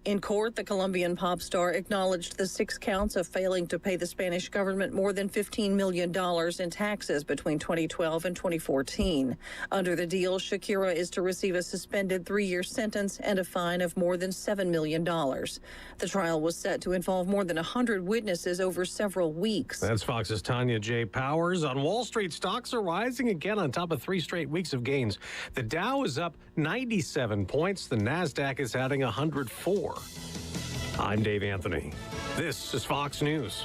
In court, the Colombian pop star acknowledged the 6 counts of failing to pay the Spanish government more than $15 million in taxes between 2012 and 2014. Under the deal, Shakira is to receive a suspended 3-year sentence and a fine of more than $7 million. The trial was set to involve more than 100 witnesses over several weeks. That's Fox's Tanya J. Powers. On Wall Street, stocks are rising again on top of 3 straight weeks of gains. The Dow is up 97 points. The NASDAQ is adding 104. I'm Dave Anthony. This is Fox News.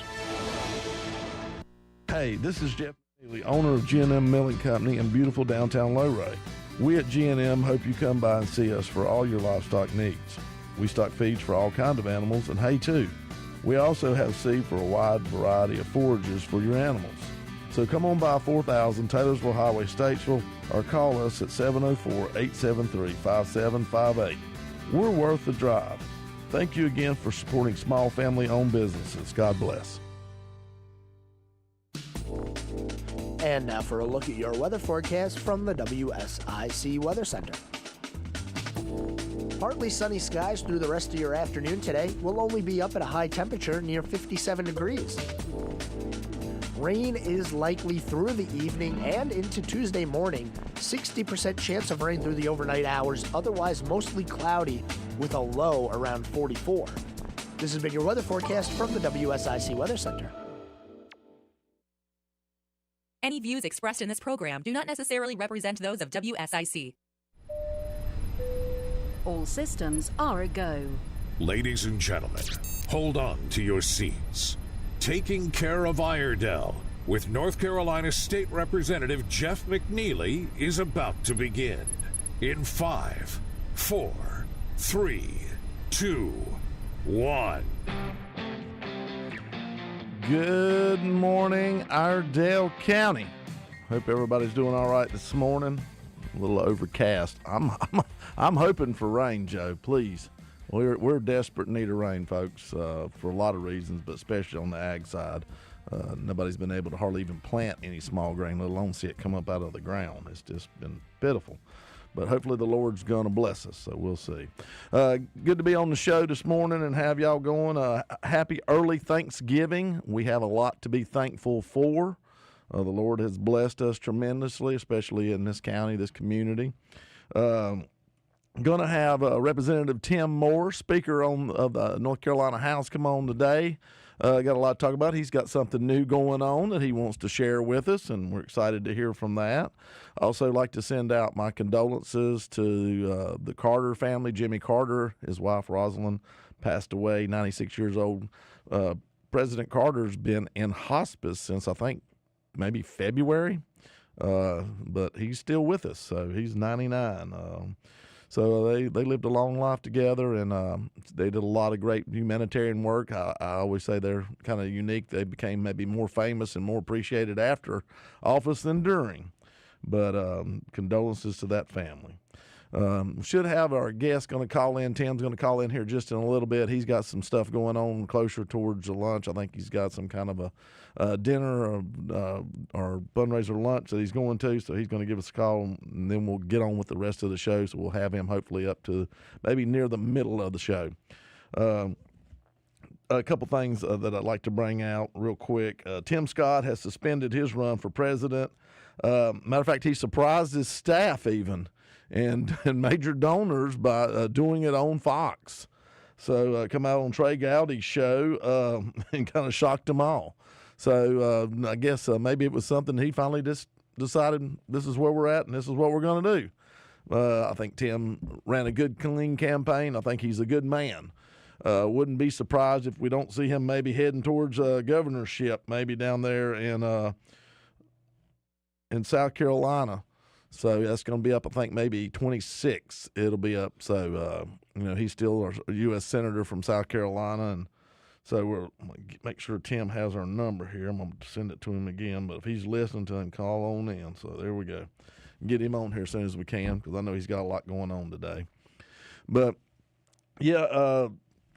Hey, this is Jeff McNeely, owner of G&M Milling Company in beautiful downtown Lowray. We at G&M hope you come by and see us for all your livestock needs. We stock feeds for all kinds of animals and hay too. We also have seed for a wide variety of forages for your animals. So come on by 4000 Taylorsville Highway, Statesville, or call us at 704-873-5758. We're worth the drive. Thank you again for supporting small family-owned businesses. God bless. And now for a look at your weather forecast from the WSIC Weather Center. Partly sunny skies through the rest of your afternoon today. Will only be up at a high temperature near 57 degrees. Rain is likely through the evening and into Tuesday morning. 60% chance of rain through the overnight hours, otherwise mostly cloudy with a low around 44. This has been your weather forecast from the WSIC Weather Center. Any views expressed in this program do not necessarily represent those of WSIC. All systems are a go. Ladies and gentlemen, hold on to your seats. Taking Care of Iredell with North Carolina State Representative Jeff McNeely is about to begin. In 5, 4, 3, 2, 1. Good morning, Iredell County. Hope everybody's doing all right this morning. A little overcast. I'm hoping for rain, Joe. Please, we're desperate in need of rain, folks, for a lot of reasons, but especially on the ag side. Nobody's been able to hardly even plant any small grain, let alone see it come up out of the ground. It's just been pitiful. But hopefully the Lord's going to bless us, so we'll see. Good to be on the show this morning and have y'all going. Happy early Thanksgiving. We have a lot to be thankful for. The Lord has blessed us tremendously, especially in this county, this community. Going to have Representative Tim Moore, Speaker of the North Carolina House, come on today. Got a lot to talk about. He's got something new going on that he wants to share with us, and we're excited to hear from that. I also like to send out my condolences to the Carter family. Jimmy Carter, his wife Rosalind, passed away, 96 years old. President Carter's been in hospice since, I think, maybe February, but he's still with us, so he's 99. So they lived a long life together, and they did a lot of great humanitarian work. I always say they're kind of unique. They became maybe more famous and more appreciated after office than during. But condolences to that family. Should have our guest going to call in. Tim's going to call in here just in a little bit. He's got some stuff going on closer towards the lunch. I think he's got some kind of a dinner or fundraiser lunch that he's going to, so he's going to give us a call, and then we'll get on with the rest of the show. So we'll have him hopefully up to maybe near the middle of the show. A couple things that I'd like to bring out real quick. Tim Scott has suspended his run for president. Matter of fact, he surprised his staff even and major donors by doing it on Fox. So come out on Trey Gowdy's show and kind of shocked them all. So I guess maybe it was something he finally just decided this is where we're at and this is what we're going to do. I think Tim ran a good, clean campaign. I think he's a good man. Wouldn't be surprised if we don't see him maybe heading towards governorship, maybe down there in South Carolina. So that's going to be up, I think, maybe 26. It'll be up. So, he's still a U.S. Senator from South Carolina. And so we'll make sure Tim has our number here. I'm going to send it to him again. But if he's listening to him, call on in. So there we go. Get him on here as soon as we can because I know he's got a lot going on today. But, yeah,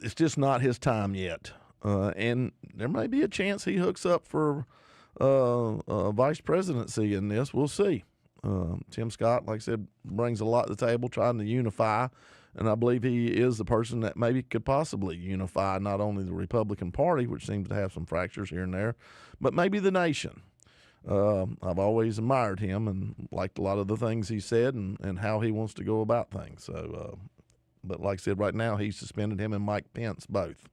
it's just not his time yet. And there may be a chance he hooks up for vice presidency in this. We'll see. Tim Scott, like I said, brings a lot to the table, trying to unify And I believe he is the person that maybe could possibly unify not only the Republican Party, which seems to have some fractures here and there, but maybe the nation. I've always admired him and liked a lot of the things he said and how he wants to go about things. So, but like I said, right now he's suspended, him and Mike Pence both.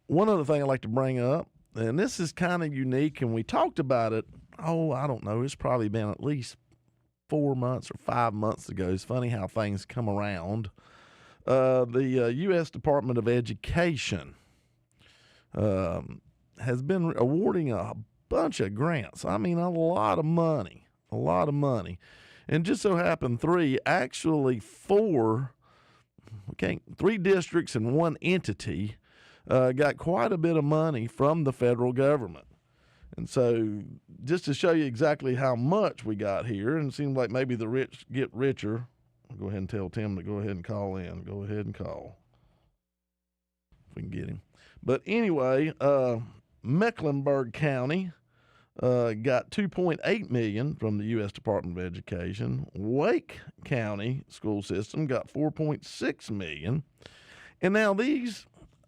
One other thing I'd like to bring up, and this is kind of unique, and we talked about it, I don't know, it's probably been at least 4 months or 5 months ago. It's funny how things come around. The U.S. Department of Education has been awarding a bunch of grants. I mean, a lot of money. And just so happened three districts and one entity got quite a bit of money from the federal government. And so just to show you exactly how much we got here, and it seems like maybe the rich get richer, I'll go ahead and tell Tim to go ahead and call in. Go ahead and call if we can get him. But anyway, Mecklenburg County got $2.8 million from the U.S. Department of Education. Wake County school system got $4.6 million. And now these,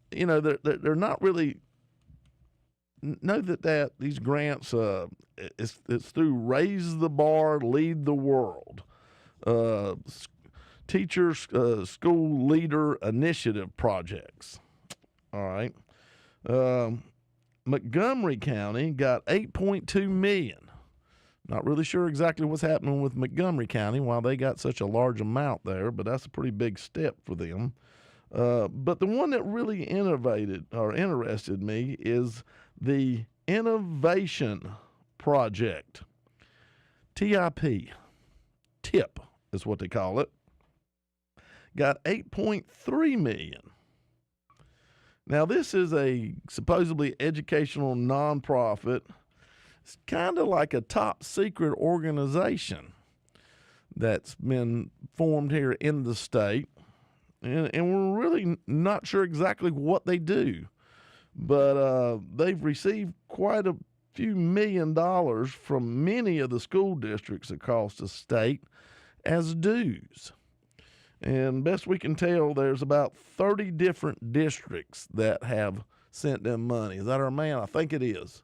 they're not really know that these grants it's through Raise the Bar, Lead the World, teachers school leader initiative projects. All right. Montgomery County got $8.2 million. Not really sure exactly what's happening with Montgomery County, why they got such a large amount there, but that's a pretty big step for them. But the one that really interested me is the Innovation Project. TIP is what they call it. Got $8.3 million. Now, this is a supposedly educational nonprofit. It's kind of like a top secret organization that's been formed here in the state. And we're really not sure exactly what they do. But they've received quite a few $1 million from many of the school districts across the state as dues. And best we can tell, there's about 30 different districts that have sent them money. Is that our man? I think it is.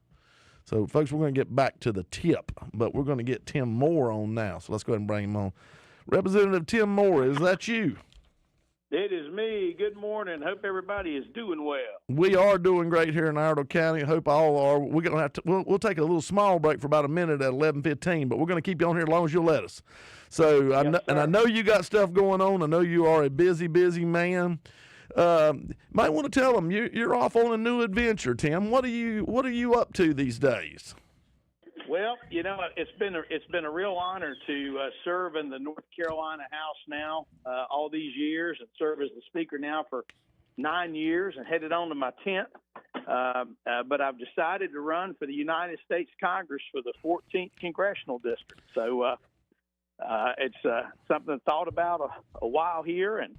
So, folks, we're going to get back to the tip, but we're going to get Tim Moore on now. So let's go ahead and bring him on. Representative Tim Moore, is that you? It is me. Good morning. Hope everybody is doing well. We are doing great here in Iredell County. I hope all are. We're going to have to. We'll take a little small break for about a minute at 11:15, but we're going to keep you on here as long as you'll let us. So, I know you got stuff going on. I know you are a busy man. Might want to tell them you're off on a new adventure, Tim. What are you up to these days? Well, it's been a real honor to serve in the North Carolina House now all these years, and serve as the Speaker now for 9 years, and headed on to my 10th. But I've decided to run for the United States Congress for the 14th Congressional District. So it's something I thought about a while here, and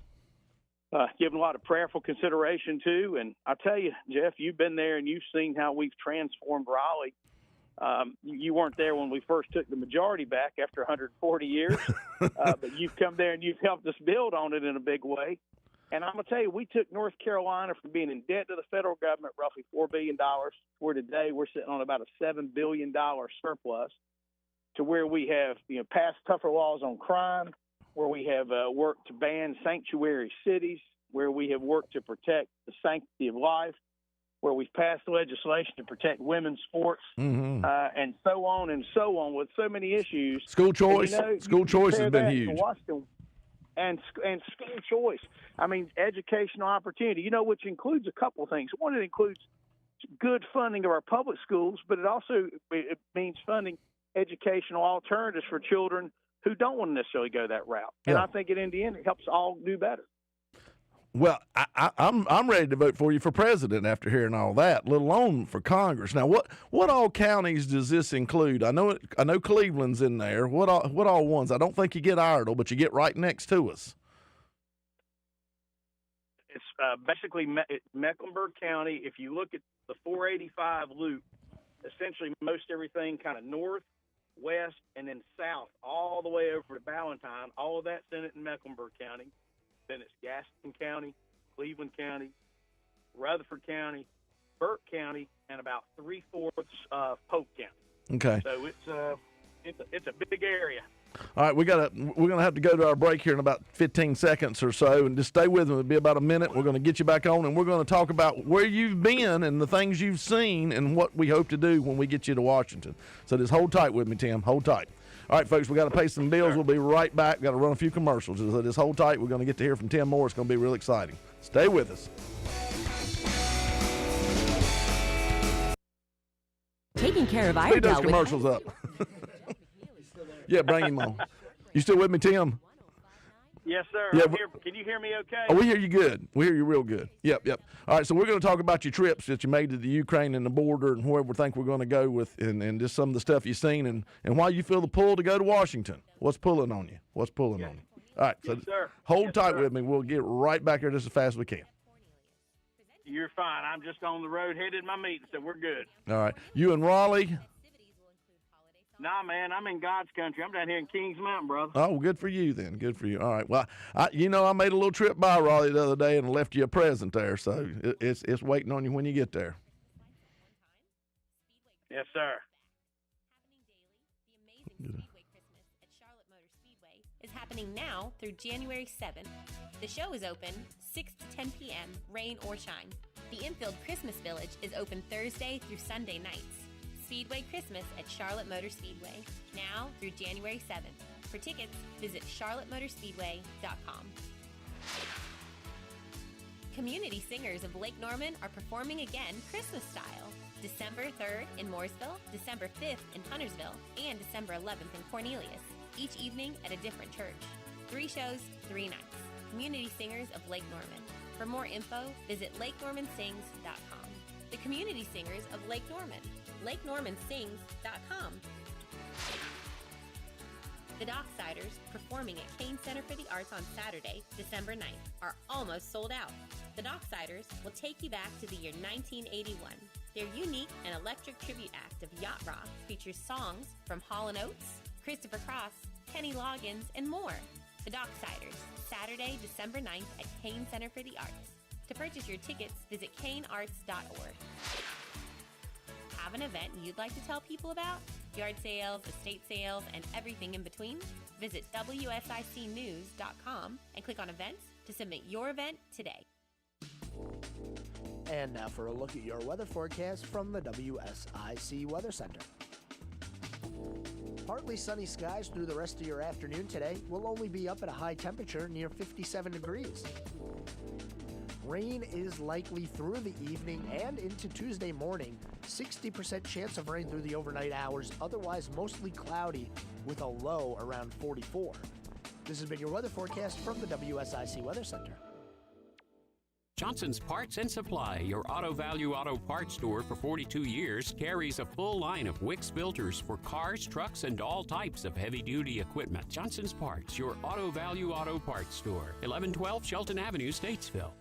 given a lot of prayerful consideration to. And I tell you, Jeff, you've been there and you've seen how we've transformed Raleigh. You weren't there when we first took the majority back after 140 years, but you've come there and you've helped us build on it in a big way. And I'm going to tell you, we took North Carolina from being in debt to the federal government, roughly $4 billion, where today we're sitting on about a $7 billion surplus, to where we have passed tougher laws on crime, where we have worked to ban sanctuary cities, where we have worked to protect the sanctity of life, where we've passed legislation to protect women's sports, and so on with so many issues. School choice. School choice has been huge. And school choice. I mean, educational opportunity, which includes a couple of things. One, it includes good funding of our public schools, but it means funding educational alternatives for children who don't want to necessarily go that route. And I think in the end, it helps all do better. Well, I'm ready to vote for you for president after hearing all that, let alone for Congress. Now, what all counties does this include? I know Cleveland's in there. What all ones? I don't think you get Iredell, but you get right next to us. It's basically Mecklenburg County. If you look at the 485 loop, essentially most everything kind of north west, and then south, all the way over to Ballantyne. All of that's in it in Mecklenburg County. Then it's Gaston County, Cleveland County, Rutherford County, Burke County, and about 3/4 of Polk County. Okay. So it's a big area. All right, we're gonna have to go to our break here in about 15 seconds or so, and just stay with me. It'll be about a minute. We're gonna get you back on, and we're gonna talk about where you've been and the things you've seen and what we hope to do when we get you to Washington. So just hold tight with me, Tim. Hold tight. All right, folks, we got to pay some bills. We'll be right back. Got to run a few commercials. So just hold tight. We're going to get to hear from Tim Moore. It's going to be real exciting. Stay with us. Taking care of Speed those Iredell. commercials up. Yeah, bring him on. You still with me, Tim? Yes, sir. Yeah, I'm here. Can you hear me okay? Oh, we hear you good. We hear you real good. Yep. All right, so we're going to talk about your trips that you made to the Ukraine and the border and where we think we're going to go with and just some of the stuff you've seen and why you feel the pull to go to Washington. What's pulling on you? All right, so sir. hold tight sir. with me. We'll get right back here just as fast as we can. You're fine. I'm just on the road headed to my meeting, so we're good. All right. You in Raleigh? Nah, man, I'm in God's country. I'm down here in Kings Mountain, brother. Oh, good for you then. Good for you. All right. Well, I made a little trip by Raleigh the other day and left you a present there, so it's waiting on you when you get there. Yes, sir. Is happening now through January 7th. The show is open 6 to 10 p.m., rain or shine. The Infield Christmas Village is open Thursday through Sunday nights. Speedway Christmas at Charlotte Motor Speedway, now through January 7th. For tickets, visit charlottemotorspeedway.com. Community singers of Lake Norman are performing again Christmas style. December 3rd in Mooresville, December 5th in Huntersville, and December 11th in Cornelius, each evening at a different church. 3 shows, 3 nights. Community singers of Lake Norman. For more info, visit lakenormansings.com. The Community Singers of Lake Norman. LakeNormanSings.com. The Docksiders, performing at Kane Center for the Arts on Saturday, December 9th, are almost sold out. The Docksiders will take you back to the year 1981. Their unique and electric tribute act of yacht rock features songs from Hall & Oates, Christopher Cross, Kenny Loggins, and more. The Docksiders, Saturday, December 9th at Kane Center for the Arts. To purchase your tickets, visit kanearts.org. Have an event you'd like to tell people about? Yard sales, estate sales, and everything in between? Visit WSICnews.com and click on events to submit your event today. And now for a look at your weather forecast from the WSIC Weather Center. Partly sunny skies through the rest of your afternoon today. Will only be up at a high temperature near 57 degrees. Rain is likely through the evening and into Tuesday morning. 60% chance of rain through the overnight hours, otherwise mostly cloudy with a low around 44. This has been your weather forecast from the WSIC Weather Center. Johnson's Parts and Supply, your Auto Value Auto Parts store for 42 years, carries a full line of Wix filters for cars, trucks, and all types of heavy-duty equipment. Johnson's Parts, your Auto Value Auto Parts store, 1112 Shelton Avenue, Statesville.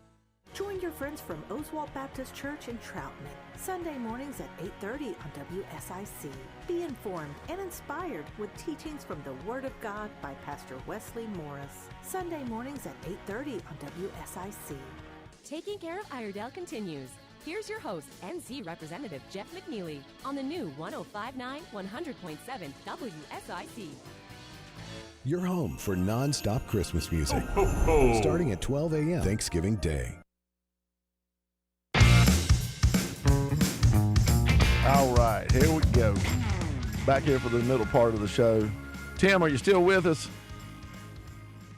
Join your friends from Oswald Baptist Church in Troutman, Sunday mornings at 8:30 on WSIC. Be informed and inspired with teachings from the Word of God by Pastor Wesley Morris. Sunday mornings at 8:30 on WSIC. Taking care of Iredell continues. Here's your host, NC Representative Jeff McNeely, on the new 105.9 100.7 WSIC. Your home for non-stop Christmas music. Starting at 12 a.m. Thanksgiving Day. All right, here we go. Back here for the middle part of the show. Tim, are you still with us?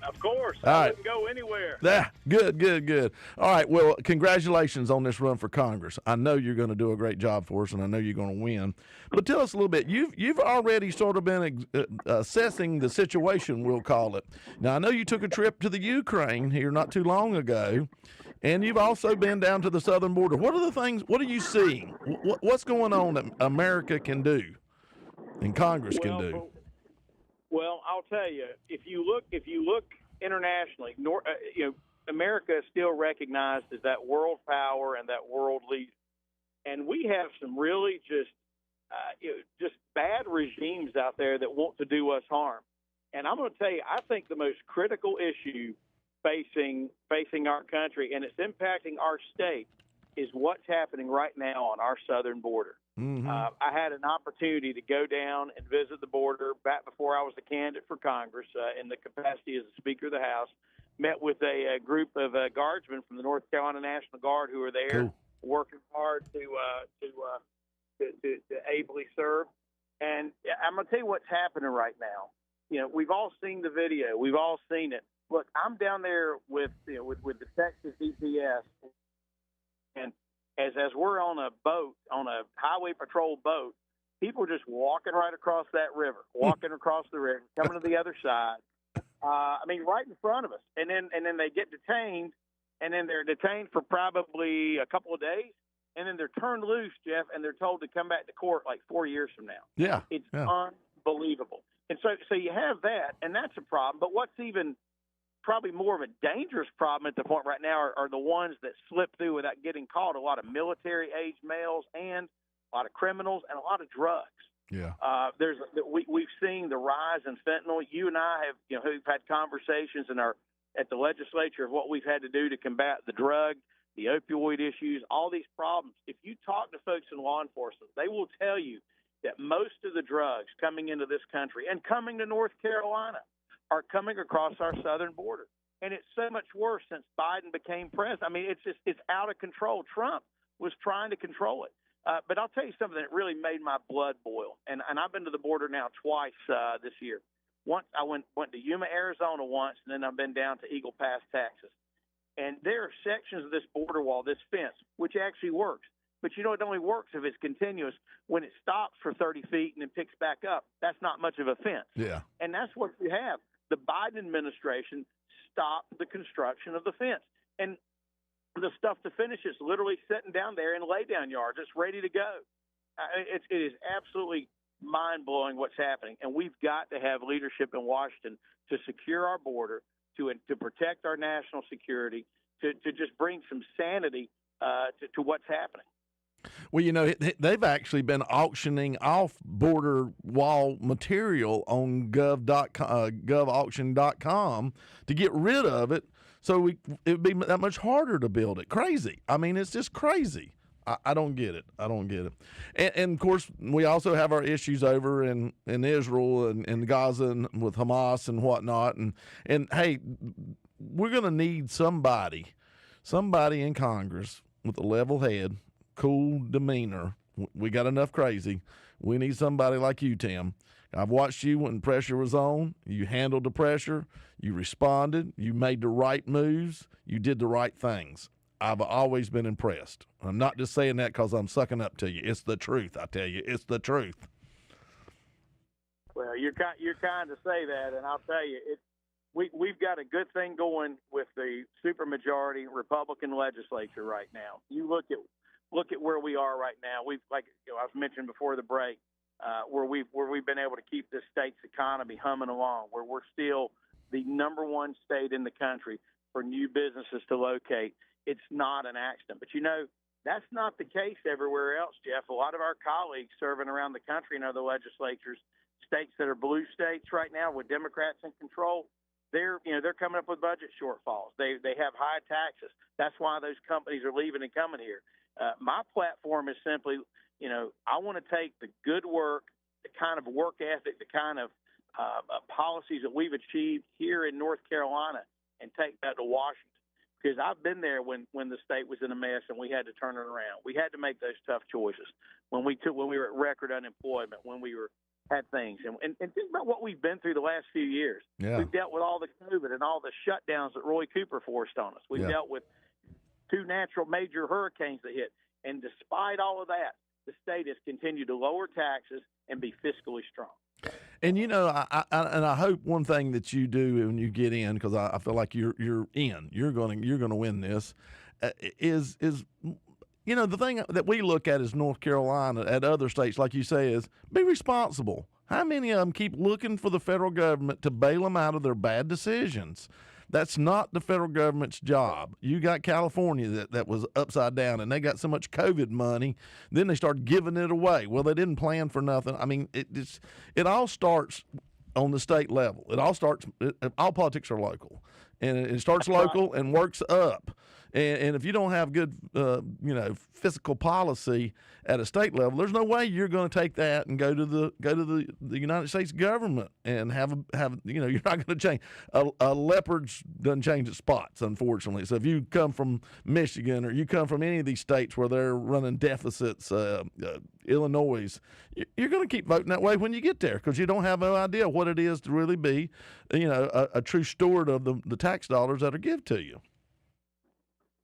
Of course. All I right. wouldn't go anywhere. Good. All right, well, congratulations on this run for Congress. I know you're going to do a great job for us, and I know you're going to win. But tell us a little bit. You've already sort of been assessing the situation, we'll call it. Now, I know you took a trip to the Ukraine here not too long ago, and you've also been down to the southern border. What are you seeing? What's going on that America can do and Congress can do? Well, I'll tell you, if you look internationally, America is still recognized as that world power and that world leader, and we have some really just bad regimes out there that want to do us harm. And I'm going to tell you, I think the most critical issue facing our country, and it's impacting our state, is what's happening right now on our southern border. Mm-hmm. I had an opportunity to go down and visit the border back before I was a candidate for Congress in the capacity as the Speaker of the House. Met with a group of guardsmen from the North Carolina National Guard who are there, cool, working hard to ably serve. And I'm going to tell you what's happening right now. You know, we've all seen the video. We've all seen it. Look, I'm down there with the Texas DPS, and as we're on a boat, on a highway patrol boat, people just walking right across that river, walking across the river, coming to the other side. I mean, right in front of us. And then they get detained, and then they're detained for probably a couple of days, and then they're turned loose, Jeff, and they're told to come back to court like 4 years from now. Yeah. It's unbelievable. And so you have that, and that's a problem. But what's even probably more of a dangerous problem at the point right now are the ones that slip through without getting caught. A lot of military-age males and a lot of criminals and a lot of drugs. Yeah. We've seen the rise in fentanyl. You and I have, we've had conversations at the legislature of what we've had to do to combat the drug, the opioid issues, all these problems. If you talk to folks in law enforcement, they will tell you that most of the drugs coming into this country and coming to North Carolina are coming across our southern border. And it's so much worse since Biden became president. I mean, it's out of control. Trump was trying to control it. But I'll tell you something that really made my blood boil. And I've been to the border now twice this year. Once I went to Yuma, Arizona once, and then I've been down to Eagle Pass, Texas. And there are sections of this border wall, this fence, which actually works. But it only works if it's continuous. When it stops for 30 feet and then picks back up, that's not much of a fence. Yeah. And that's what you have. The Biden administration stopped the construction of the fence. And the stuff to finish is literally sitting down there in lay-down yards. It's ready to go. It is absolutely mind-blowing what's happening. And we've got to have leadership in Washington to secure our border, to protect our national security, to just bring some sanity to what's happening. Well, they've actually been auctioning off border wall material on govauction.com to get rid of it, so it would be that much harder to build it. Crazy. I mean, it's just crazy. I don't get it. And of course, we also have our issues over in Israel and Gaza and with Hamas and whatnot. And hey, we're going to need somebody in Congress with a level head, cool demeanor. We got enough crazy. We need somebody like you, Tim. I've watched you when pressure was on. You handled the pressure. You responded. You made the right moves. You did the right things. I've always been impressed. I'm not just saying that because I'm sucking up to you. It's the truth, I tell you. It's the truth. Well, you're kind to say that, and I'll tell you, we've got a good thing going with the supermajority Republican legislature right now. You look at where we are right now. We've, like I was mentioned before the break, where we've been able to keep this state's economy humming along, where we're still the number one state in the country for new businesses to locate. It's not an accident. But, that's not the case everywhere else, Jeff. A lot of our colleagues serving around the country in other legislatures, states that are blue states right now with Democrats in control, they're coming up with budget shortfalls. They have high taxes. That's why those companies are leaving and coming here. My platform is simply, I want to take the good work, the kind of work ethic, the kind of policies that we've achieved here in North Carolina and take that to Washington. Because I've been there when the state was in a mess and we had to turn it around. We had to make those tough choices when we were at record unemployment, when we had things. And think about what we've been through the last few years. Yeah. We've dealt with all the COVID and all the shutdowns that Roy Cooper forced on us. We've dealt with 2 natural major hurricanes that hit. And despite all of that, the state has continued to lower taxes and be fiscally strong. And I hope one thing that you do when you get in, because I feel like you're in, you're going to win this, is the thing that we look at as North Carolina, at other states, like you say, is be responsible. How many of them keep looking for the federal government to bail them out of their bad decisions? That's not the federal government's job. You got California that was upside down, and they got so much COVID money, then they started giving it away. Well, they didn't plan for nothing. I mean, it all starts on the state level. All politics are local, and it starts local and works up. And if you don't have good, fiscal policy at a state level, there's no way you're going to take that and go to the United States government and have you're not going to change. A leopard doesn't change its spots, unfortunately. So if you come from Michigan or you come from any of these states where they're running deficits, Illinois, you're going to keep voting that way when you get there because you don't have no idea what it is to really be, a true steward of the tax dollars that are given to you.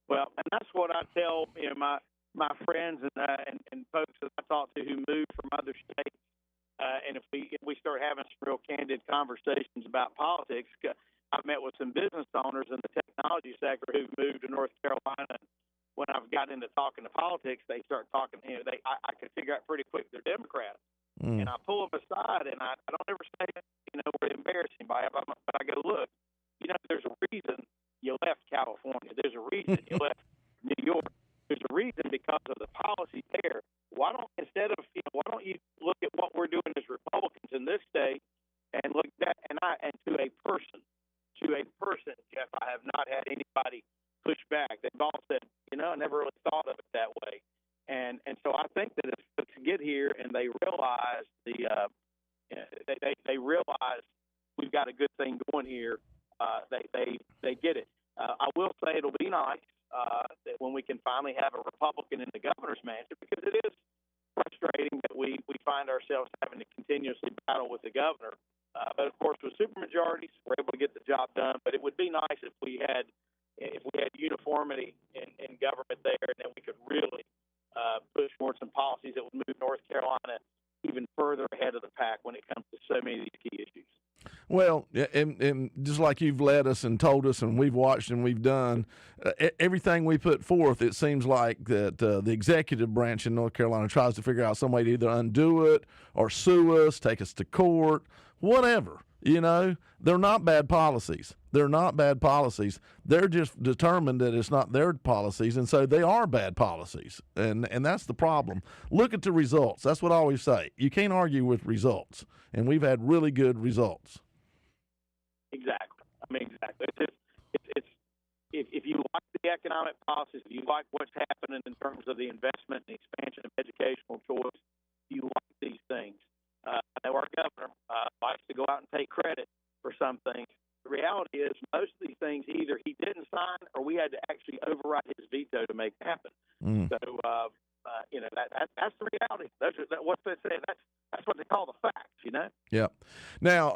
Well, and that's what I tell my friends and folks that I talk to who move from other states. And if we start having some real candid conversations about politics, I've met with some business owners in the technology sector who've moved to North Carolina. When I've gotten into talking to politics, they start talking. I can figure out pretty quick they're Democrats, and I pull them aside, and I don't ever say we're embarrassing by it, but I go, look, there's a reason you left California. There's a reason you left New York. There's a reason because of the policy there. Why don't you look at what we're doing as Republicans in this state and look at that? And to a person, Jeff, I have not had anybody push back. They've all said, I never really thought of it that way. And so I think that if folks get here and they realize they realize we've got a good thing going here, they get it. I will say it'll be nice that when we can finally have a Republican in the governor's mansion, because it is frustrating that we find ourselves having to continuously battle with the governor. But of course, with supermajorities, we're able to get the job done. But it would be nice if we had uniformity in government there, and then we could really push forward some policies that would move North Carolina even further ahead of the pack when it comes to so many of these key issues. Well, and just like you've led us and told us and we've watched and we've done, everything we put forth, it seems like that the executive branch in North Carolina tries to figure out some way to either undo it or sue us, take us to court, whatever. They're not bad policies. They're just determined that it's not their policies, and so they are bad policies. And that's the problem. Look at the results. That's what I always say. You can't argue with results, and we've had really good results. Exactly. Exactly. It's if you like the economic policies, if you like what's happening in terms of the investment and expansion of educational choice, you like these things. I know our governor likes to go out and take credit for some things. The reality is most of these things either he didn't sign or we had to actually override his veto to make happen. So, that's the reality. That's what they say. That's what they call the facts, Yeah. Now,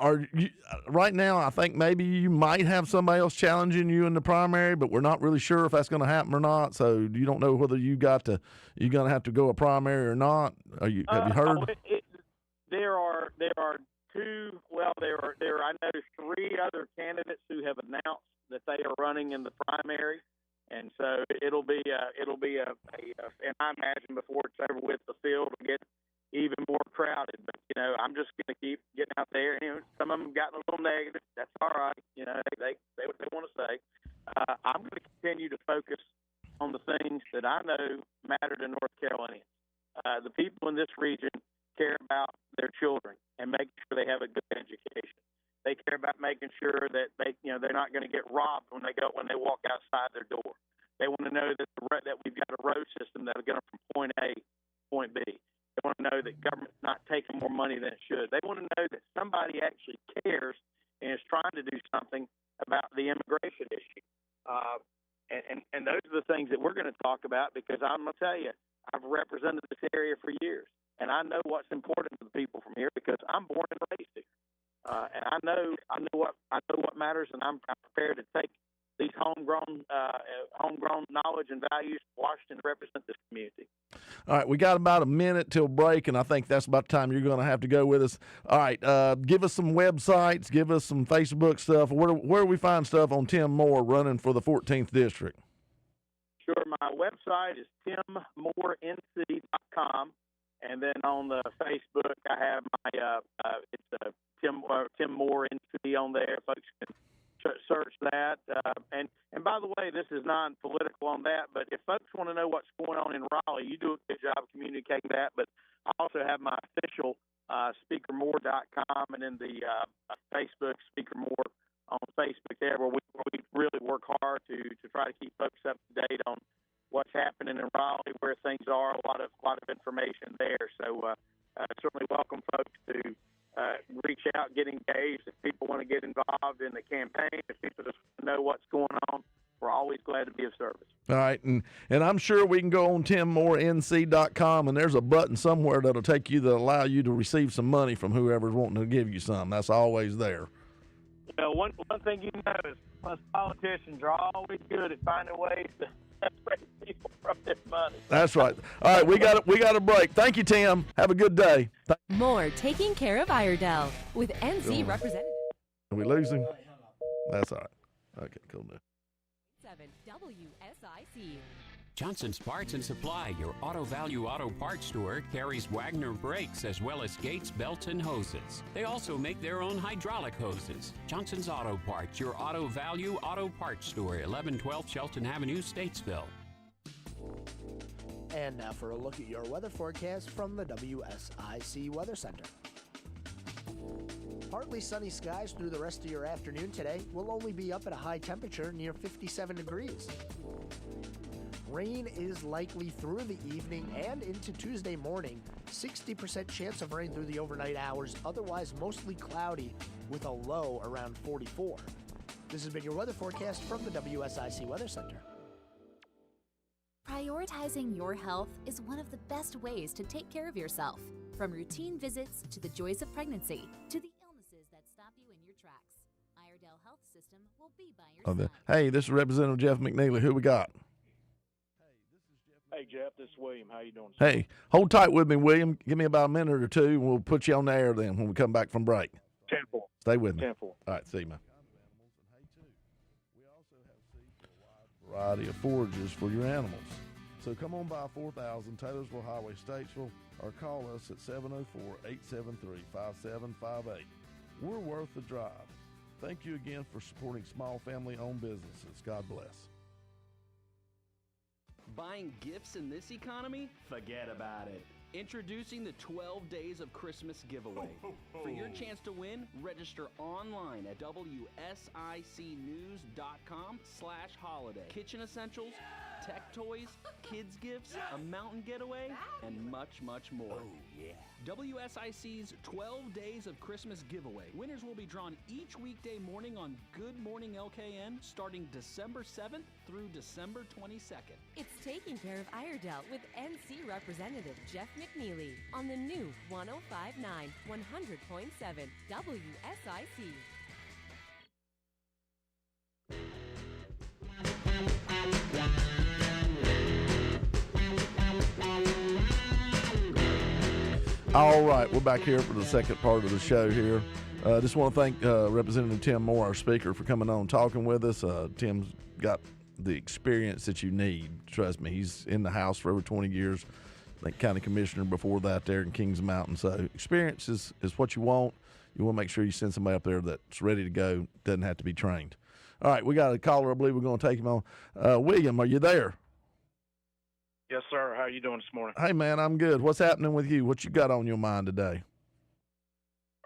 right now, I think maybe you might have somebody else challenging you in the primary, but we're not really sure if that's going to happen or not. So you don't know whether you're going to have to go a primary or not. Have you heard? There are two. Well, there are. I know 3 other candidates who have announced that they are running in the primary, and so it'll be and I imagine before it's over with, the field will get even more crowded. But I'm just going to keep getting out there. Some of them gotten a little negative. That's all right. They what they want to say. I'm going to continue to focus on the things that I know matter to North Carolinians. The people in this region care about their children and making sure they have a good education. They care about making sure that they're not going to get robbed when they walk outside their door. They want to know that we've got a road system that will get them from point A to point B. They want to know that government's not taking more money than it should. They want to know that somebody actually cares and is trying to do something about the immigration issue. And those are the things that we're going to talk about, because I'm going to tell you, I've represented this area for years, and I know what's important to the people from here because I'm born and raised here. And I know what matters, and I'm prepared to take these homegrown knowledge and values to Washington to represent this community. All right, we got about a minute till break, and I think that's about the time you're going to have to go with us. All right, give us some websites, give us some Facebook stuff. Where do we find stuff on Tim Moore running for the 14th District? Sure, my website is timmoorenc.com, and then on the Facebook I have my it's Tim Moore NC on there. Folks can search that. And by the way, this is non-political on that, but if folks want to know what's going on in Raleigh, you do a good job communicating that. But I also have my official speakermore.com and then the Facebook Speaker More on Facebook there, where we really work hard to try to keep folks up to date on what's happening in Raleigh, where things are. A lot of information there. So certainly welcome folks to reach out, get engaged. If people want to get involved in the campaign, if people just want to know what's going on, we're always glad to be of service. All right, and I'm sure we can go on timmorenc.com, and there's a button somewhere that'll take you that allow you to receive some money from whoever's wanting to give you some. That's always there. You know, one thing you know is us politicians are always good at finding ways to separate people from their money. That's right. All right, we got a break. Thank you, Tim. Have a good day. More Taking Care of Iredell with NC Representative. Are we losing? That's all right. Okay, cool. 7 WSIC. Johnson's Parts and Supply, your Auto Value Auto Parts store, carries Wagner brakes as well as Gates belts and hoses. They also make their own hydraulic hoses. Johnson's Auto Parts, your Auto Value Auto Parts store, 1112 Shelton Avenue, Statesville. And now for a look at your weather forecast from the WSIC Weather Center. Partly sunny skies through the rest of your afternoon today. We'll only be up at a high temperature near 57 degrees. Rain is likely through the evening and into Tuesday morning. 60% chance of rain through the overnight hours, otherwise mostly cloudy with a low around 44. This has been your weather forecast from the WSIC Weather Center. Prioritizing your health is one of the best ways to take care of yourself. From routine visits to the joys of pregnancy to the illnesses that stop you in your tracks. Iredell Health System will be by your side. Hey, this is Representative Jeff McNeely. Who we got? Hey, Jeff, this is William. How you doing? Hey, hold tight with me, William. Give me about a minute or two, and we'll put you on the air then when we come back from break. 10-4. Stay with me. 10-4. All right, see you, man. Variety of forages for your animals. So come on by 4000 Taylorsville Highway, Statesville, or call us at 704-873-5758. We're worth the drive. Thank you again for supporting small family-owned businesses. God bless. Buying gifts in this economy? Forget about it. Introducing the 12 Days of Christmas giveaway. For your chance to win, register online at WSICnews.com/holiday. Kitchen essentials, tech toys, kids gifts, a mountain getaway, and much, much more. Oh, yeah. WSIC's 12 Days of Christmas giveaway. Winners will be drawn each weekday morning on Good Morning LKN starting December 7th through December 22nd. It's Taking Care of Iredell with NC Representative Jeff McNeely on the new 105.9 100.7 WSIC. All right, we're back here for the second part of the show here. Just want to thank Representative Tim Moore, our speaker, for coming on and talking with us. Tim's got the experience that you need. Trust me, he's in the House for over 20 years. I think county commissioner before that there in Kings Mountain. So experience is what you want. You want to make sure you send somebody up there that's ready to go, doesn't have to be trained. All right, we got a caller. I believe we're going to take him on. William, are you there? Yes, sir. How are you doing this morning? Hey, man, I'm good. What's happening with you? What you got on your mind today?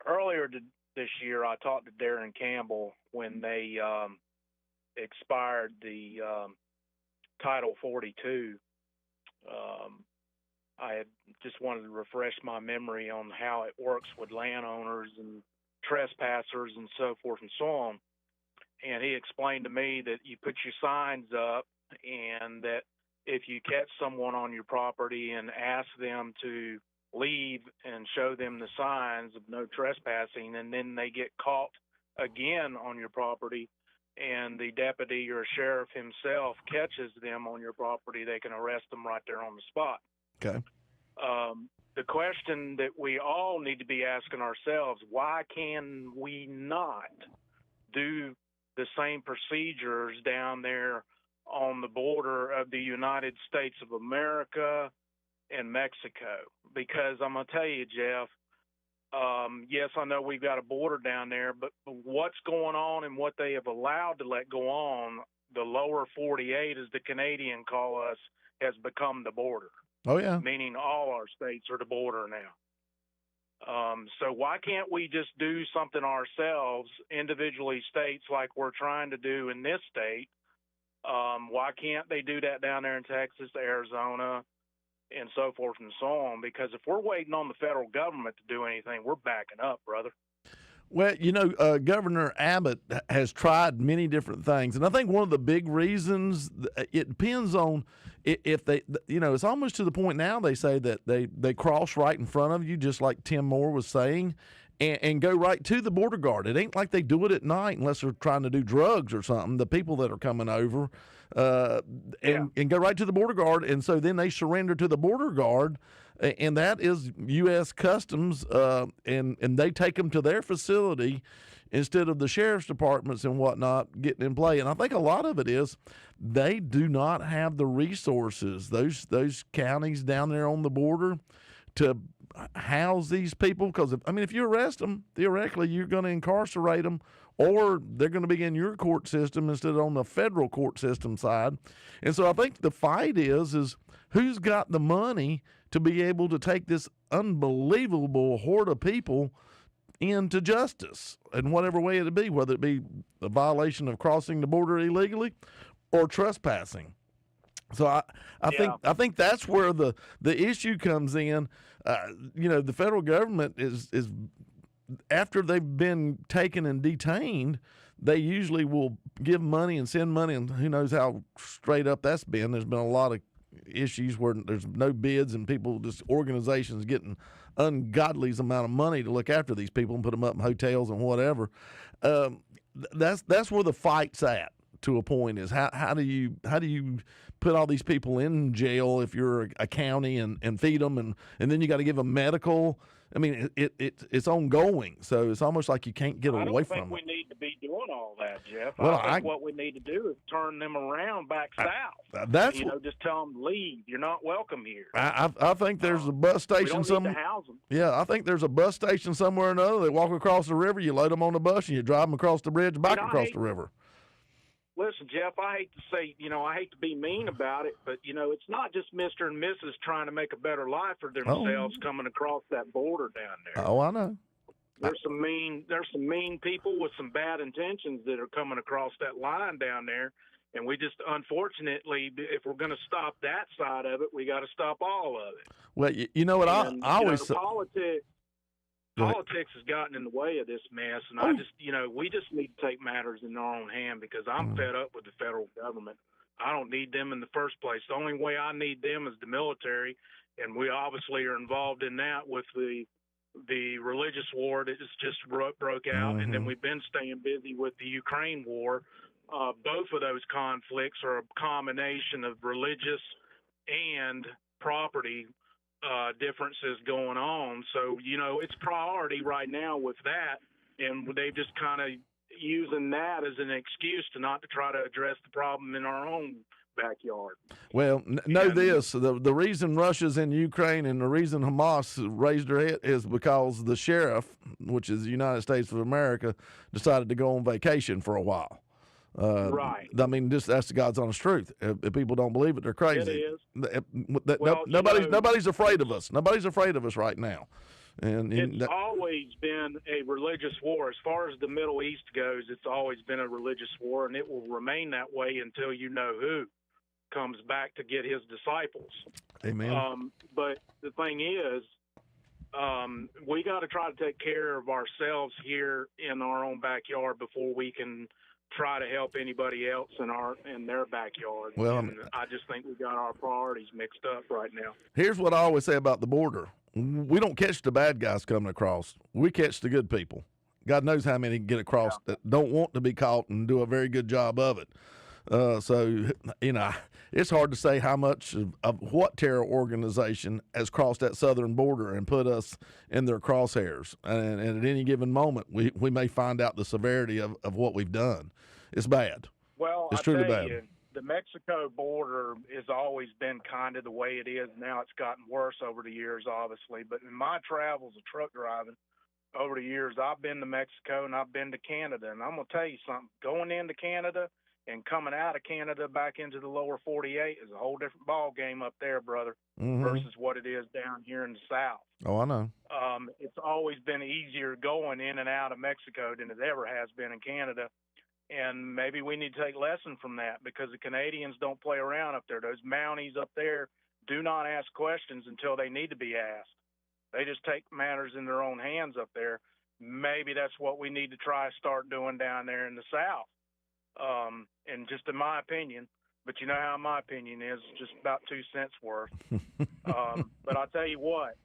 Earlier this year, I talked to Darren Campbell when they expired the Title 42. I had just wanted to refresh my memory on how it works with landowners and trespassers and so forth and so on. And he explained to me that you put your signs up and that if you catch someone on your property and ask them to leave and show them the signs of no trespassing, and then they get caught again on your property and the deputy or sheriff himself catches them on your property, they can arrest them right there on the spot. Okay. The question that we all need to be asking ourselves, why can we not do the same procedures down there on the border of the United States of America and Mexico? Because I'm going to tell you, Jeff, Yes, I know we've got a border down there, but what's going on and what they have allowed to let go on, the lower 48, as the Canadian call us, has become the border. Oh, yeah. Meaning all our states are the border now. So why can't we just do something ourselves, individually states, like we're trying to do in this state? Why can't they do that down there in Texas, Arizona, and so forth and so on? Because if we're waiting on the federal government to do anything, we're backing up, brother. Well, Governor Abbott has tried many different things. And I think one of the big reasons, it depends on if they, it's almost to the point now they say that they cross right in front of you, just like Tim Moore was saying, and go right to the border guard. It ain't like they do it at night unless they're trying to do drugs or something, the people that are coming over, and go right to the border guard. And so then they surrender to the border guard, and that is U.S. Customs, and they take them to their facility instead of the sheriff's departments and whatnot getting in play. And I think a lot of it is they do not have the resources, those counties down there on the border, to house these people. Because, if you arrest them, theoretically, you're going to incarcerate them, or they're going to be in your court system instead of on the federal court system side. And so I think the fight is who's got the money to be able to take this unbelievable horde of people into justice in whatever way it be, whether it be a violation of crossing the border illegally or trespassing. So I think that's where the issue comes in. The federal government is after they've been taken and detained, they usually will give money and send money, and who knows how straight up that's been. There's been a lot of issues where there's no bids and organizations getting ungodly amount of money to look after these people and put them up in hotels and whatever. That's where the fight's at. To a point is how do you put all these people in jail if you're a county and feed them and then you got to give them medical. It's ongoing, so it's almost like you can't get away from it. I don't think we need to be doing all that, Jeff. Well, I think what we need to do is turn them around back south. That's just tell them to leave. You're not welcome here. I think there's a bus station somewhere. Yeah, I think there's a bus station somewhere or another. They walk across the river, you load them on the bus, and you drive them across the bridge, back across the river. Listen, Jeff, I hate to say, I hate to be mean about it, but, it's not just Mr. and Mrs. trying to make a better life for themselves coming across that border down there. Oh, I know. There's some mean people with some bad intentions that are coming across that line down there. And we just, unfortunately, if we're going to stop that side of it, we got to stop all of it. Well, you know what, I always say. Politics has gotten in the way of this mess, and we just need to take matters in our own hand because I'm fed up with the federal government. I don't need them in the first place. The only way I need them is the military, and we obviously are involved in that with the religious war that just broke out, and then we've been staying busy with the Ukraine war. Both of those conflicts are a combination of religious and property differences going on. So, it's priority right now with that, and they've just kind of using that as an excuse to try to address the problem in our own backyard. Well, the reason Russia's in Ukraine and the reason Hamas raised their head is because the sheriff, which is the United States of America, decided to go on vacation for a while. Right. That's the God's honest truth. If people don't believe it, they're crazy. It is. Nobody's afraid of us. Nobody's afraid of us right now. And it's always been a religious war. As far as the Middle East goes, it's always been a religious war, and it will remain that way until who comes back to get his disciples. Amen. But the thing is, we got to try to take care of ourselves here in our own backyard before we can try to help anybody else in their backyard. Well, and I just think we got our priorities mixed up right now. Here's what I always say about the border. We don't catch the bad guys coming across. We catch the good people. God knows how many get across that don't want to be caught and do a very good job of it. So, it's hard to say how much of what terror organization has crossed that southern border and put us in their crosshairs. And at any given moment, we may find out the severity of what we've done. It's bad. Well, it's truly bad. The Mexico border has always been kind of the way it is now. It's gotten worse over the years, obviously. But in my travels of truck driving, over the years, I've been to Mexico and I've been to Canada, and I'm going to tell you something. Going into Canada and coming out of Canada back into the lower 48 is a whole different ball game up there, brother, versus what it is down here in the South. Oh, I know. It's always been easier going in and out of Mexico than it ever has been in Canada. And maybe we need to take lesson from that, because the Canadians don't play around up there. Those Mounties up there do not ask questions until they need to be asked. They just take matters in their own hands up there. Maybe that's what we need to try to start doing down there in the South. And just in my opinion, but you know how my opinion is, just about 2 cents worth. But I'll tell you what,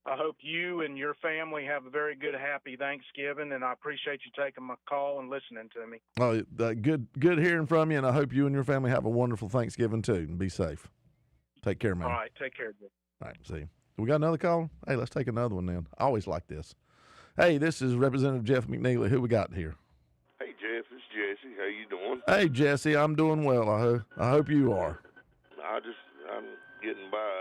I hope you and your family have a very good, happy Thanksgiving, and I appreciate you taking my call and listening to me. Oh, good hearing from you, and I hope you and your family have a wonderful Thanksgiving too, and be safe. Take care, man. All right, take care, Jim. All right, see you. We got another call? Hey, let's take another one then. I always like this. Hey, this is Representative Jeff McNeely. Who we got here? Hey, Jeff, it's Jesse. How you doing? Hey, Jesse, I'm doing well. I hope you are. I'm getting by.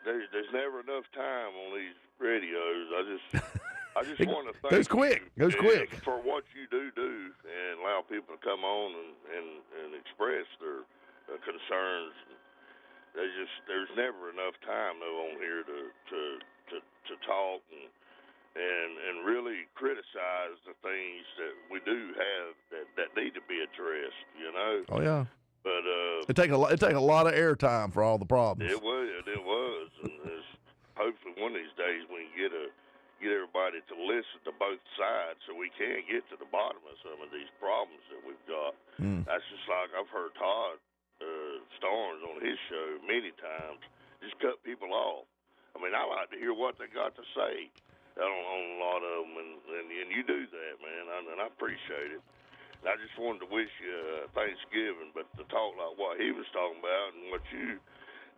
There's never enough time on these radios. I just want to thank Goes quick. For what you do and allow people to come on and express their concerns. There's never enough time though on here to talk and really criticize the things that we do have that need to be addressed. You know. Oh yeah. But it take a lot of airtime for all the problems. It was, and hopefully one of these days we can get everybody to listen to both sides so we can get to the bottom of some of these problems that we've got. That's just like I've heard Todd Starnes on his show many times just cut people off. I mean, I like to hear what they got to say on a lot of them, and you do that, man, and I appreciate it. And I just wanted to wish you Thanksgiving, but to talk like what he was talking about and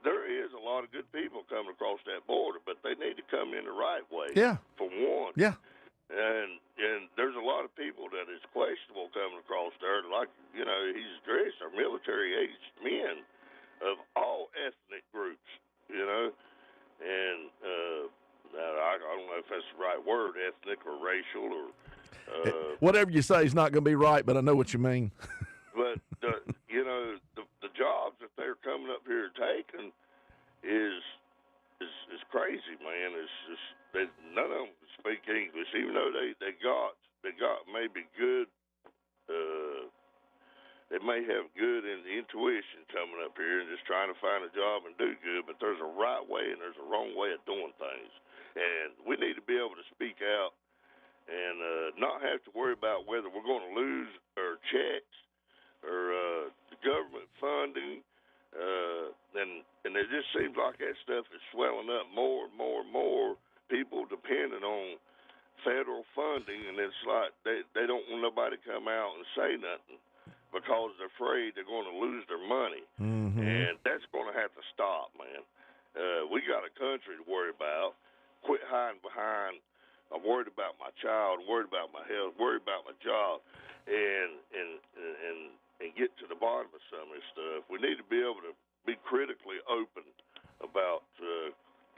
there is a lot of good people coming across that border, but they need to come in the right way. Yeah. For one. Yeah. And there's a lot of people that is questionable coming across there. Like, you know, he's addressed our military-aged men of all ethnic groups, you know. And I don't know if that's the right word, ethnic or racial or whatever you say is not going to be right, but I know what you mean. But, you know, the jobs that they're coming up here taking is crazy, man. It's just none of them speak English, even though they got maybe good. They may have good intuition coming up here and just trying to find a job and do good. But there's a right way and there's a wrong way of doing things, and we need to be able to speak out and not have to worry about whether we're going to lose our checks or the government funding. And it just seems like that stuff is swelling up more and more and more. People depending on federal funding, and it's like they don't want nobody to come out and say nothing because they're afraid they're going to lose their money. And that's going to have to stop, man. We got a country to worry about. Quit hiding behind, I'm worried about my child, I'm worried about my health, worried about my job, and get to the bottom of some of this stuff. We need to be able to be critically open about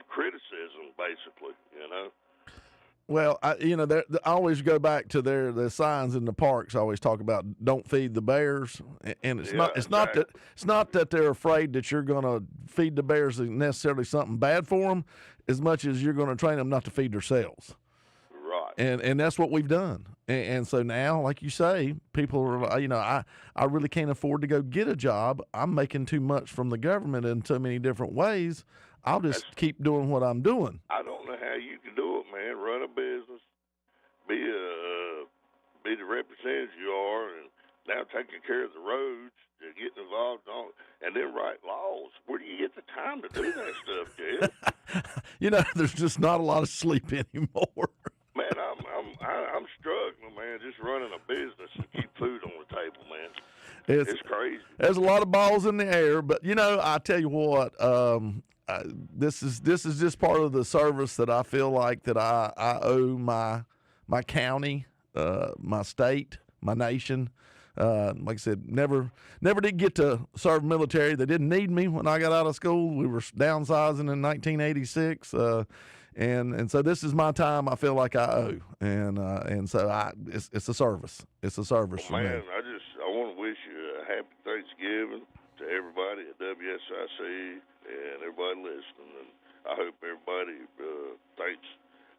criticism, basically, you know. Well, I always go back to the signs in the parks. I always talk about don't feed the bears, and it's not that they're afraid that you're going to feed the bears necessarily something bad for them, as much as you're going to train them not to feed themselves. Right. And that's what we've done. And so now, like you say, people are, I really can't afford to go get a job. I'm making too much from the government in so many different ways. I'll just keep doing what I'm doing. I don't know how you can do it, man. Run a business, be the representative you are, and now taking care of the roads, getting involved on, and then write laws. Where do you get the time to do that stuff, Jeff? There's just not a lot of sleep anymore. Man, I'm struggling, man, just running a business and keep food on the table, man. It's crazy. There's a lot of balls in the air, but I tell you what, this is just part of the service that I feel like that I owe my county, my state, my nation. Like I said, never did get to serve military. They didn't need me when I got out of school. We were downsizing in 1986. And so this is my time. I feel like I owe, and so it's a service. It's a service for me. Man, I want to wish you a happy Thanksgiving to everybody at WSIC and everybody listening, and I hope everybody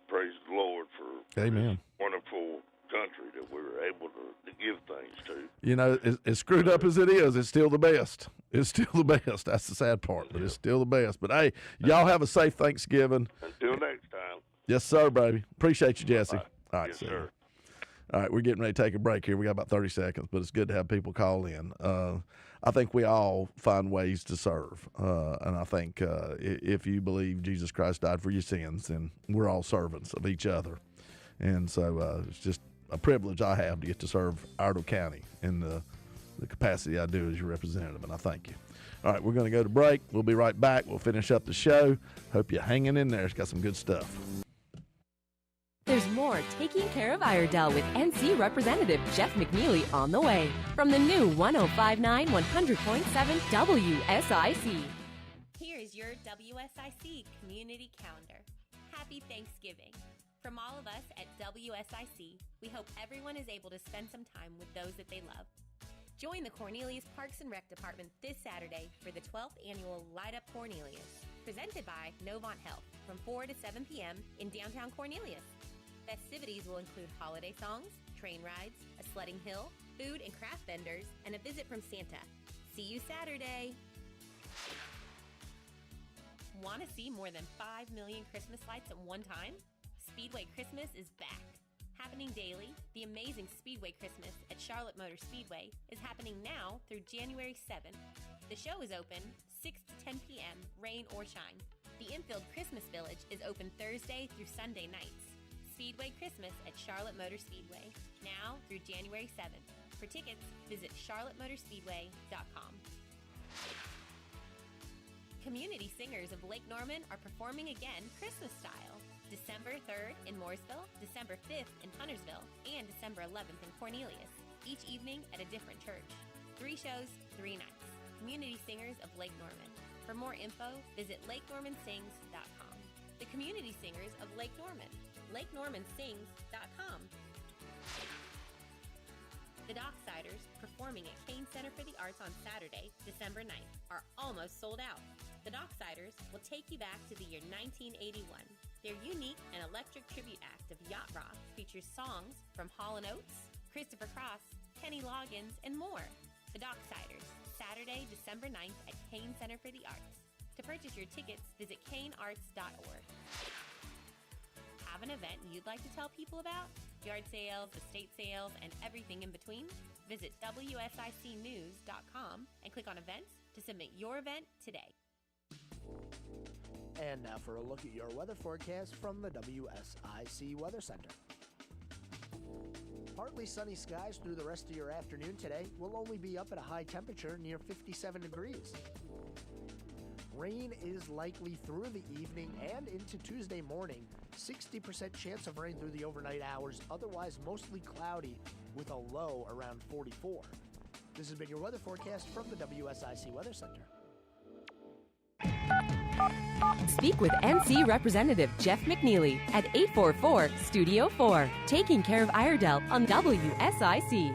praise the Lord for Amen. this wonderful country that we were able to give things to. You know, as screwed up as it is, it's still the best. It's still the best. That's the sad part, but it's still the best. But, hey, y'all have a safe Thanksgiving. Until next time. Yes, sir, baby. Appreciate you, Jesse. All right, Yes, see sir. All right, we're getting ready to take a break here. We got about 30 seconds, but it's good to have people call in. I think we all find ways to serve, and I think if you believe Jesus Christ died for your sins, then we're all servants of each other. And so it's just a privilege I have to get to serve Iredell County in the capacity I do as your representative, and I thank you. All right, we're going to go to break. We'll be right back. We'll finish up the show. Hope you're hanging in there. It's got some good stuff. There's more Taking Care of Iredell with NC Representative Jeff McNeely on the way from the new 105.9 100.7 WSIC. Here's your WSIC community calendar. Happy Thanksgiving. From all of us at WSIC, we hope everyone is able to spend some time with those that they love. Join the Cornelius Parks and Rec Department this Saturday for the 12th annual Light Up Cornelius, presented by Novant Health from 4 to 7 p.m. in downtown Cornelius. Festivities will include holiday songs, train rides, a sledding hill, food and craft vendors, and a visit from Santa. See you Saturday! Want to see more than 5 million Christmas lights at one time? Speedway Christmas is back. Happening daily, the amazing Speedway Christmas at Charlotte Motor Speedway is happening now through January 7th. The show is open 6 to 10 p.m., rain or shine. The Infield Christmas Village is open Thursday through Sunday nights. Speedway Christmas at Charlotte Motor Speedway, now through January 7th. For tickets, visit charlottemotorspeedway.com. Community singers of Lake Norman are performing again Christmas style. December 3rd in Mooresville, December 5th in Huntersville, and December 11th in Cornelius, each evening at a different church. 3 shows, 3 nights. Community singers of Lake Norman. For more info, visit lakenormansings.com. The Community Singers of Lake Norman. lakenormansings.com. The Docksiders, performing at Kane Center for the Arts on Saturday, December 9th, are almost sold out. The Docksiders will take you back to the year 1981. Their unique and electric tribute act of yacht rock features songs from Hall & Oates, Christopher Cross, Kenny Loggins, and more. The Docksiders, Saturday, December 9th at Kane Center for the Arts. To purchase your tickets, visit kanearts.org. Have an event you'd like to tell people about? Yard sales, estate sales, and everything in between? Visit WSICnews.com and click on events to submit your event today. And now for a look at your weather forecast from the WSIC Weather Center. Partly sunny skies through the rest of your afternoon today. Will only be up at a high temperature near 57 degrees. Rain is likely through the evening and into Tuesday morning. 60% chance of rain through the overnight hours, otherwise mostly cloudy with a low around 44. This has been your weather forecast from the WSIC Weather Center. Speak with NC Representative Jeff McNeely at 844 Studio 4, Taking Care of Iredell on WSIC.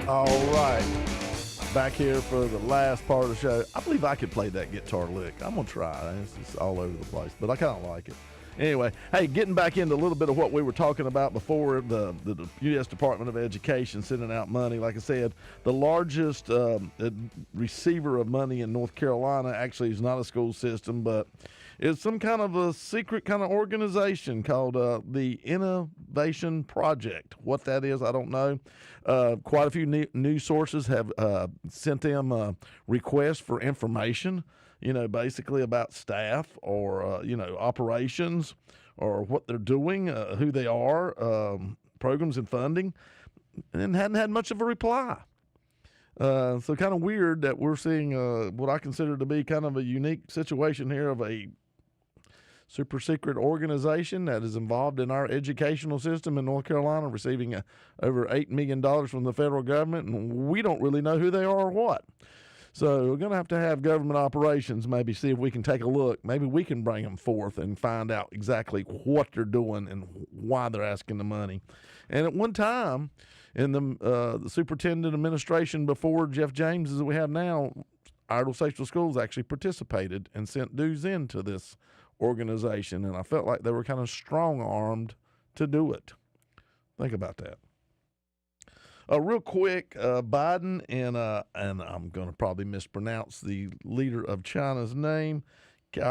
All right, back here for the last part of the show. I believe I could play that guitar lick. I'm going to try. It's just all over the place, but I kind of like it. Anyway, hey, getting back into a little bit of what we were talking about before, the U.S. Department of Education sending out money. Like I said, the largest receiver of money in North Carolina actually is not a school system, but it's some kind of a secret kind of organization called the Innovation Project. What that is, I don't know. Quite a few news sources have sent them requests for information, basically about staff or, operations or what they're doing, who they are, programs and funding, and hadn't had much of a reply. So kind of weird that we're seeing what I consider to be kind of a unique situation here of a super secret organization that is involved in our educational system in North Carolina, receiving over $8 million from the federal government, and we don't really know who they are or what. So we're going to have government operations, maybe see if we can take a look. Maybe we can bring them forth and find out exactly what they're doing and why they're asking the money. And at one time, in the superintendent administration before Jeff James, as we have now, Iredell Sexual Schools actually participated and sent dues into this organization, and I felt like they were kind of strong-armed to do it. Think about that. Real quick, Biden and I'm going to probably mispronounce the leader of China's name, Xi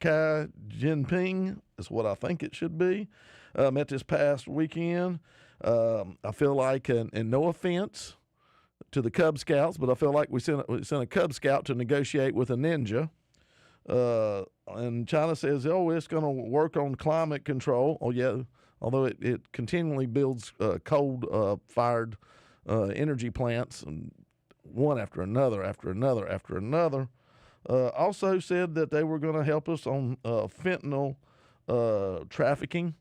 Jinping is what I think it should be, met this past weekend. I feel like, and no offense to the Cub Scouts, but I feel like we sent a Cub Scout to negotiate with a ninja. And China says, it's going to work on climate control. Oh, yeah, although it continually builds coal-fired energy plants, one after another, after another, after another. Also said that they were going to help us on fentanyl trafficking.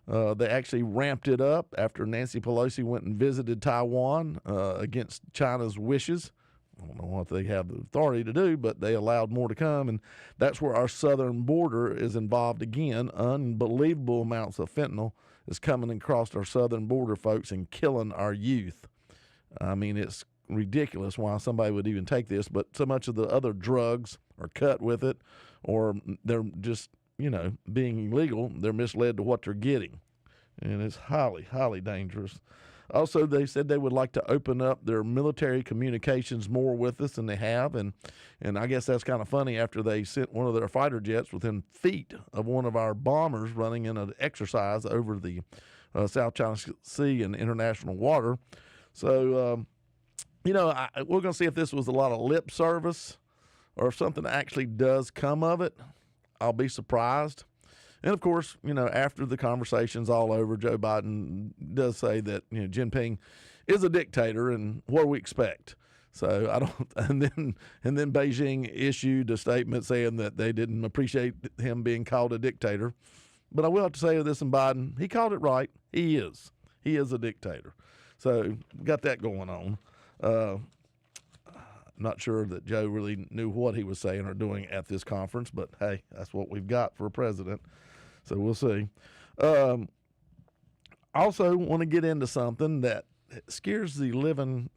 They actually ramped it up after Nancy Pelosi went and visited Taiwan against China's wishes. I don't know what they have the authority to do, but they allowed more to come, and that's where our southern border is involved again. Unbelievable amounts of fentanyl is coming across our southern border, folks, and killing our youth. I mean, it's ridiculous why somebody would even take this, but so much of the other drugs are cut with it, or they're just, being illegal, they're misled to what they're getting. And it's highly, highly dangerous. Also, they said they would like to open up their military communications more with us than they have. And I guess that's kind of funny after they sent one of their fighter jets within feet of one of our bombers running in an exercise over the South China Sea and international water. So, we're going to see if this was a lot of lip service or if something actually does come of it. I'll be surprised. And, of course, after the conversation's all over, Joe Biden does say that, Jinping is a dictator, and what do we expect? So I don't – and then Beijing issued a statement saying that they didn't appreciate him being called a dictator. But I will have to say this in Biden, he called it right. He is. He is a dictator. So got that going on. I'm not sure that Joe really knew what he was saying or doing at this conference, but, hey, that's what we've got for a president. So we'll see. Also want to get into something that scares the living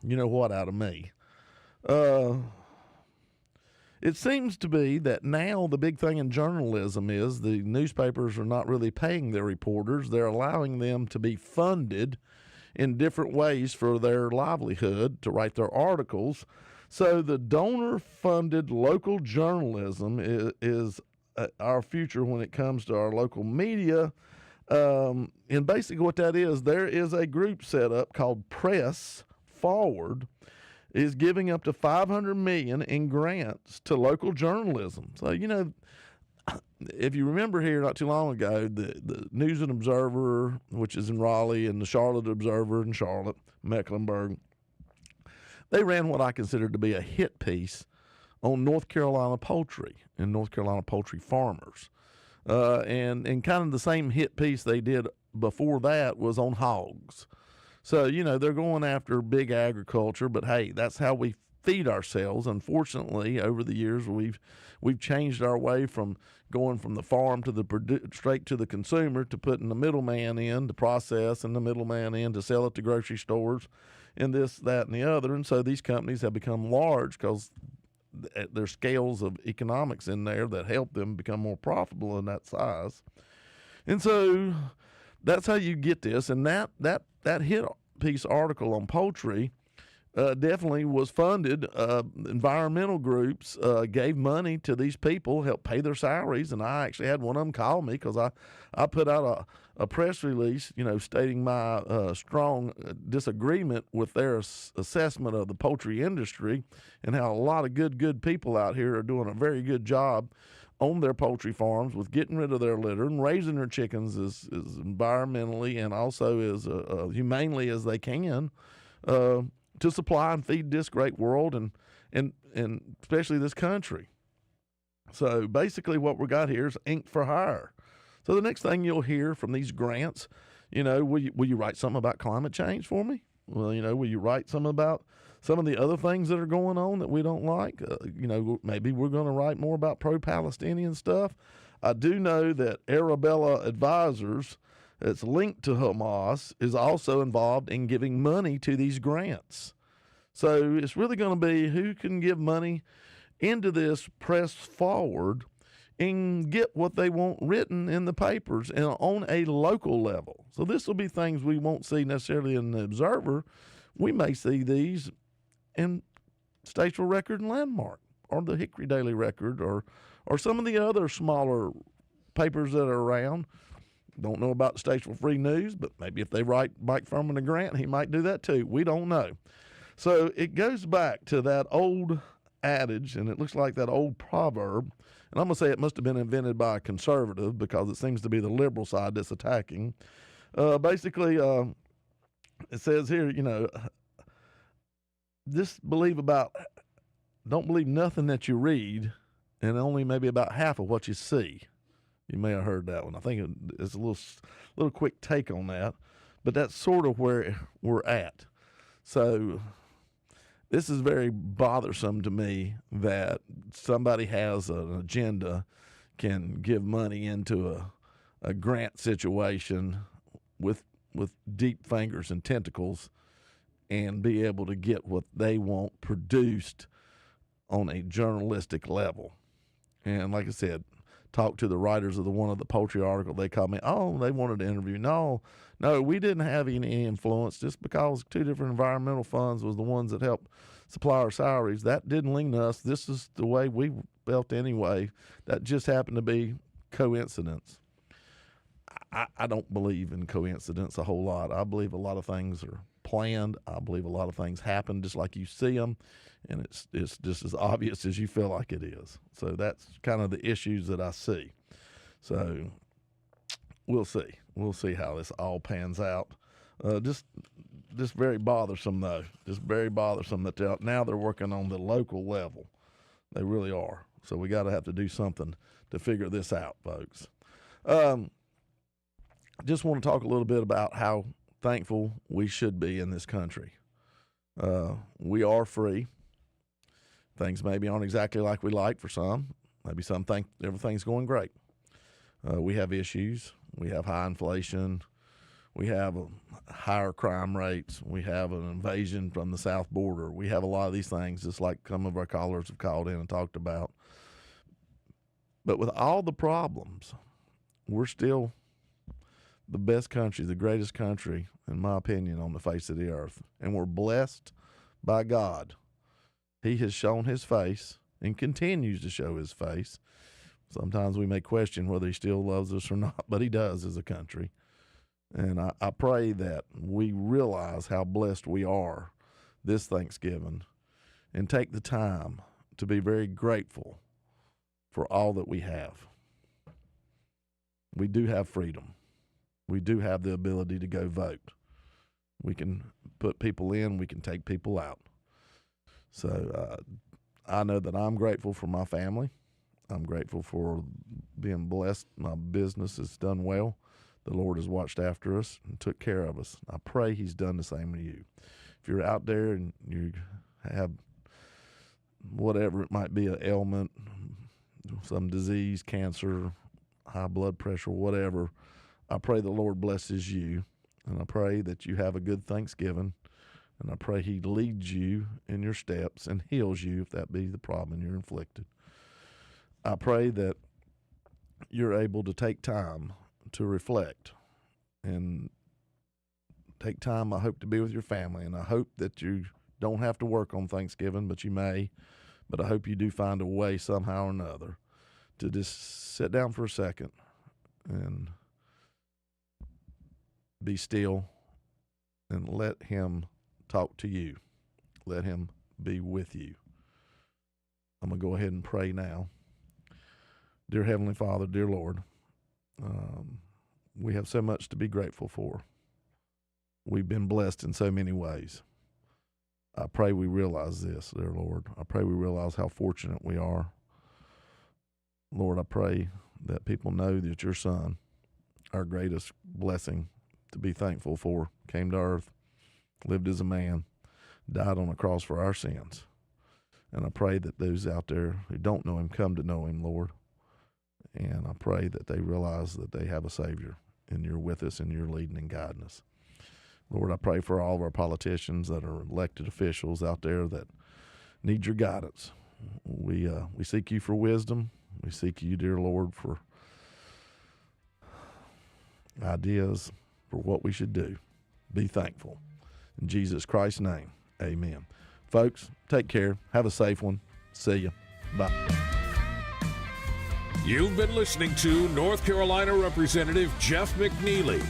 out of me. It seems to be that now the big thing in journalism is the newspapers are not really paying their reporters. They're allowing them to be funded in different ways for their livelihood to write their articles. So the donor-funded local journalism is our future when it comes to our local media. And basically what that is, there is a group set up called Press Forward, is giving up to $500 million in grants to local journalism. So, if you remember here not too long ago, the News and Observer, which is in Raleigh, and the Charlotte Observer in Charlotte, Mecklenburg, they ran what I consider to be a hit piece on North Carolina poultry and North Carolina poultry farmers. And kind of the same hit piece they did before that was on hogs. So, they're going after big agriculture, but hey, that's how we feed ourselves. Unfortunately, over the years, we've changed our way from going from the farm to straight to the consumer, to putting the middleman in to process and the middleman in to sell it to grocery stores and this, that, and the other. And so these companies have become large because there's scales of economics in there that help them become more profitable in that size. And so that's how you get this. And that hit piece article on poultry definitely was funded. Environmental groups gave money to these people, helped pay their salaries, and I actually had one of them call me because I put out a press release, stating my strong disagreement with their assessment of the poultry industry and how a lot of good people out here are doing a very good job on their poultry farms with getting rid of their litter and raising their chickens as environmentally and also as humanely as they can to supply and feed this great world and especially this country. So basically what we got here is ink for hire. So the next thing you'll hear from these grants, will you write something about climate change for me? Well, will you write something about some of the other things that are going on that we don't like? Maybe we're going to write more about pro-Palestinian stuff. I do know that Arabella Advisors, that's linked to Hamas, is also involved in giving money to these grants. So it's really going to be who can give money into this press forward and get what they want written in the papers and on a local level. So this will be things we won't see necessarily in the Observer. We may see these in Statesville Record and Landmark or the Hickory Daily Record or some of the other smaller papers that are around. Don't know about Statesville Free News, but maybe if they write Mike Furman a grant, he might do that too. We don't know. So it goes back to that old adage, and it looks like that old proverb, and I'm going to say it must have been invented by a conservative because it seems to be the liberal side that's attacking. Basically, it says here, don't believe nothing that you read, and only maybe about half of what you see. You may have heard that one. I think it's a little quick take on that, but that's sort of where we're at. So this is very bothersome to me that somebody has an agenda, can give money into a grant situation with deep fingers and tentacles and be able to get what they want produced on a journalistic level. And like I said, talk to the writers of one of the poultry article, they called me, they wanted to interview. No, we didn't have any influence just because two different environmental funds was the ones that helped supply our salaries. That didn't lean to us. This is the way we felt anyway. That just happened to be coincidence. I don't believe in coincidence a whole lot. I believe a lot of things are planned. I believe a lot of things happen just like you see them, and it's just as obvious as you feel like it is. So that's kind of the issues that I see. So we'll see. We'll see how this all pans out. Just very bothersome, though. Just very bothersome that now they're working on the local level. They really are. So we got to have to do something to figure this out, folks. Just want to talk a little bit about how thankful we should be in this country. We are free. Things maybe aren't exactly like we like for some. Maybe some think everything's going great. We have issues. We have high inflation. We have higher crime rates. We have an invasion from the south border. We have a lot of these things, just like some of our callers have called in and talked about. But with all the problems, we're still the best country, the greatest country, in my opinion, on the face of the earth. And we're blessed by God. He has shown his face and continues to show his face. Sometimes we may question whether he still loves us or not, but he does as a country. And I pray that we realize how blessed we are this Thanksgiving and take the time to be very grateful for all that we have. We do have freedom. We do have the ability to go vote. We can put people in, we can take people out. So I know that I'm grateful for my family. I'm grateful for being blessed. My business has done well. The Lord has watched after us and took care of us. I pray he's done the same to you. If you're out there and you have whatever it might be, an ailment, some disease, cancer, high blood pressure, whatever, I pray the Lord blesses you, and I pray that you have a good Thanksgiving, and I pray he leads you in your steps and heals you if that be the problem you're inflicted. I pray that you're able to take time to reflect and take time, I hope, to be with your family, and I hope that you don't have to work on Thanksgiving, but you may, but I hope you do find a way somehow or another to just sit down for a second and be still and let him talk to you. Let him be with you. I'm going to go ahead and pray now. Dear Heavenly Father, dear Lord, we have so much to be grateful for. We've been blessed in so many ways. I pray we realize this, dear Lord. I pray we realize how fortunate we are. Lord, I pray that people know that your Son, our greatest blessing to be thankful for, came to earth, lived as a man, died on a cross for our sins. And I pray that those out there who don't know him come to know him, Lord. And I pray that they realize that they have a Savior, and you're with us, and you're leading and guiding us. Lord, I pray for all of our politicians that are elected officials out there that need your guidance. We seek you for wisdom. We seek you, dear Lord, for ideas for what we should do. Be thankful. In Jesus Christ's name, amen. Folks, take care. Have a safe one. See ya. Bye. You've been listening to North Carolina Representative Jeff McNeely.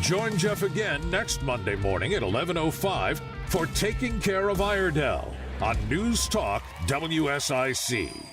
Join Jeff again next Monday morning at 11:05 for Taking Care of Iredell on News Talk WSIC.